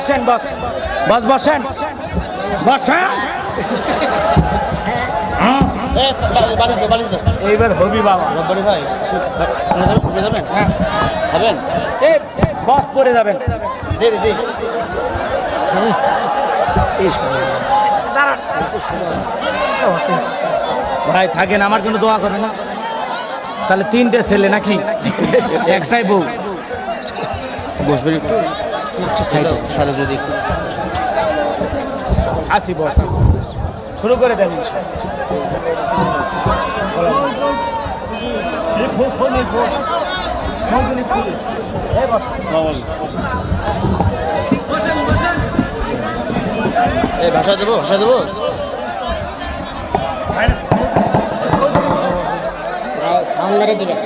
বসেন বস বস বসেন বসেন। এইবার হবি বাবা রব্বারি ভাই যাবেন হ্যাঁ খাবেন এই বস পরে যাবেন। দে দে দে ভাই থাকেন, আমার জন্য দোয়া করে না। তাহলে 3টে ছেলে নাকি একটাই বউ? বসবেন সারা যদি আসি বস শুরু করে দেন। এই ভাষা দেবো সাউন্ড মেরে দিবেন।